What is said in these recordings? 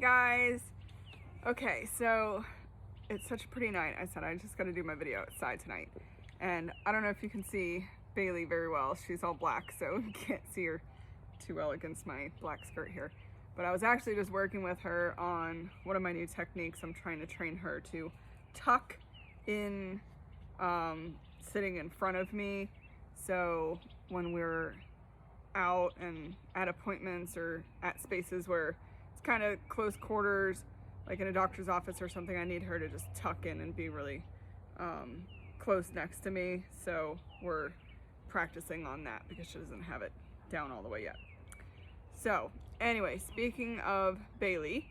Guys, okay, so it's such a pretty night. I said I just got to do my video outside tonight, and I don't know if you can see Bailey very well. She's all black, so you can't see her too well against my black skirt here, but I was actually just working with her on one of my new techniques. I'm trying to train her to tuck in, sitting in front of me, so when we're out and at appointments or at spaces where it's kind of close quarters, like in a doctor's office or something, I need her to just tuck in and be really close next to me. So we're practicing on that because she doesn't have it down all the way yet. So anyway, speaking of Bailey,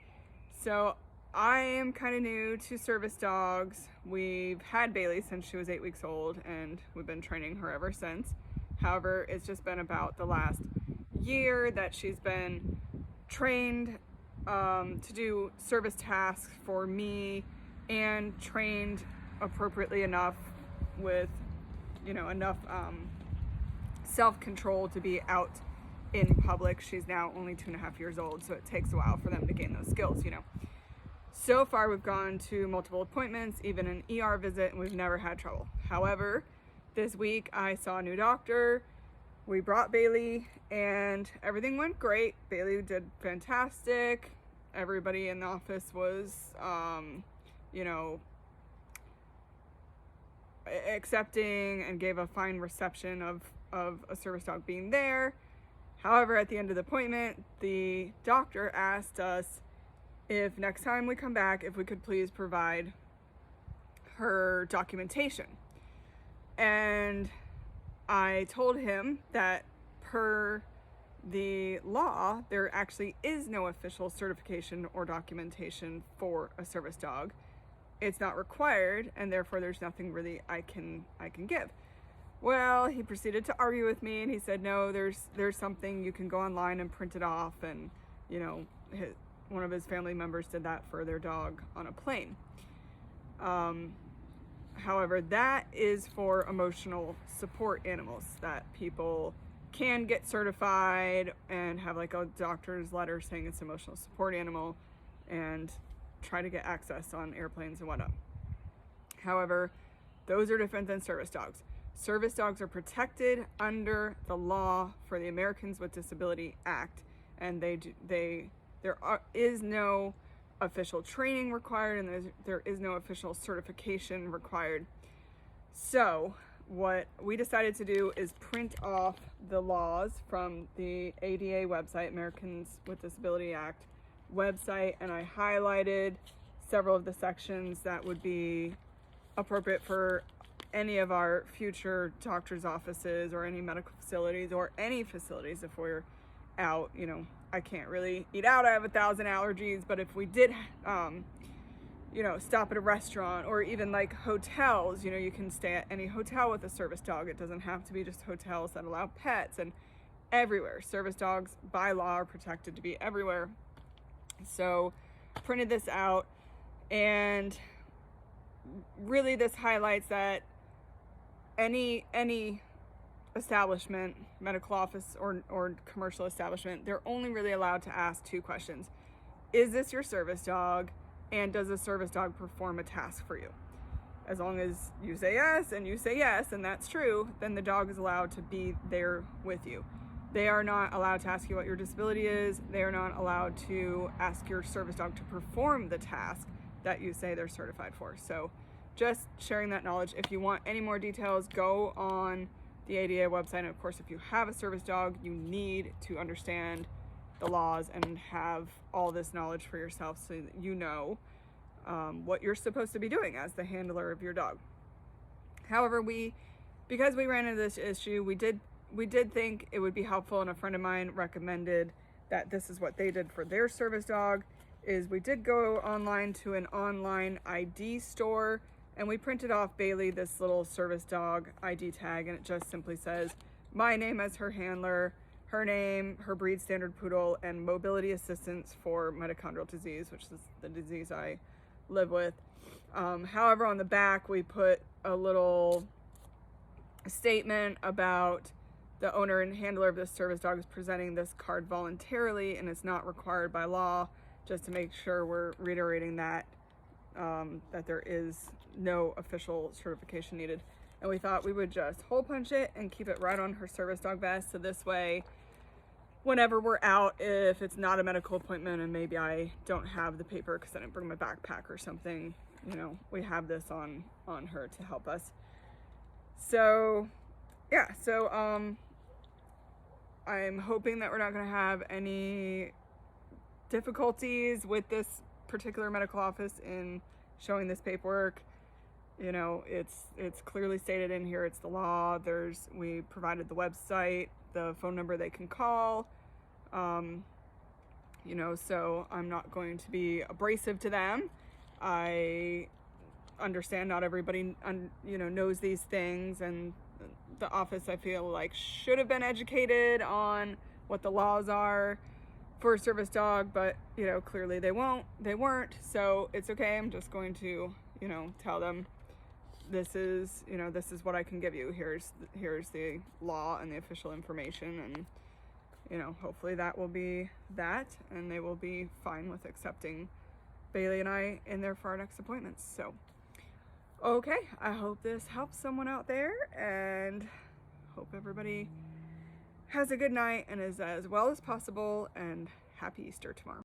so I am kind of new to service dogs. We've had Bailey since she was 8 weeks old, and we've been training her ever since. However, it's just been about the last year that she's been trained to do service tasks for me, and trained appropriately enough with, enough self-control to be out in public. She's now only 2.5 years old, so it takes a while for them to gain those skills, So far, we've gone to multiple appointments, even an ER visit, and we've never had trouble. However, this week I saw a new doctor. We brought Bailey and everything went great. Bailey did fantastic. Everybody in the office was, accepting and gave a fine reception of a service dog being there. However, at the end of the appointment, the doctor asked us if next time we come back, if we could please provide her documentation. And I told him that per the law, there actually is no official certification or documentation for a service dog. It's not required, and therefore there's nothing really I can give. Well, he proceeded to argue with me, and he said, no, there's something, you can go online and print it off, and one of his family members did that for their dog on a plane. However, that is for emotional support animals that people can get certified and have like a doctor's letter saying it's an emotional support animal and try to get access on airplanes and whatnot. However, those are different than service dogs. Service dogs are protected under the law for the Americans with Disability Act, and there is no official training required, and there is no official certification required. So what we decided to do is print off the laws from the ADA website, Americans with Disability Act website, and I highlighted several of the sections that would be appropriate for any of our future doctor's offices or any medical facilities or any facilities if we're out. I can't really eat out. I have 1,000 allergies, but if we did, stop at a restaurant or even like hotels, you can stay at any hotel with a service dog. It doesn't have to be just hotels that allow pets, and everywhere. Service dogs by law are protected to be everywhere. So printed this out, and really this highlights that any establishment, medical office or commercial establishment, they're only really allowed to ask 2 questions. Is this your service dog? And does the service dog perform a task for you? As long as you say yes and you say yes, and that's true, then the dog is allowed to be there with you. They are not allowed to ask you what your disability is. They are not allowed to ask your service dog to perform the task that you say they're certified for. So just sharing that knowledge. If you want any more details, go on the ADA website. And of course, if you have a service dog, you need to understand the laws and have all this knowledge for yourself so that you know what you're supposed to be doing as the handler of your dog. However, because we ran into this issue, we did think it would be helpful, and a friend of mine recommended that this is what they did for their service dog, is we did go online to an online ID store, and we printed off Bailey this little service dog ID tag, and it just simply says my name as her handler, her name, her breed standard poodle, and mobility assistance for mitochondrial disease, which is the disease I live with. However, on the back, we put a little statement about the owner and handler of this service dog is presenting this card voluntarily and is not required by law just to make sure we're reiterating that, that there is no official certification needed. And we thought we would just hole punch it and keep it right on her service dog vest. So this way, whenever we're out, if it's not a medical appointment and maybe I don't have the paper because I didn't bring my backpack or something, you know, we have this on her to help us. So yeah, so I'm hoping that we're not going to have any difficulties with this particular medical office in showing this paperwork. You know, it's clearly stated in here, it's the law. We provided the website, the phone number they can call. You know, so I'm not going to be abrasive to them. I understand not everybody, you know, knows these things, and the office, I feel like, should have been educated on what the laws are for a service dog, but, you know, clearly they weren't, so it's okay. I'm just going to, you know, tell them, this is, you know, this is what I can give you. Here's the law and the official information, and, you know, hopefully that will be that, and they will be fine with accepting Bailey and I in there for our next appointments. So, okay, I hope this helps someone out there, and hope everybody has a good night and is as well as possible, and happy Easter tomorrow.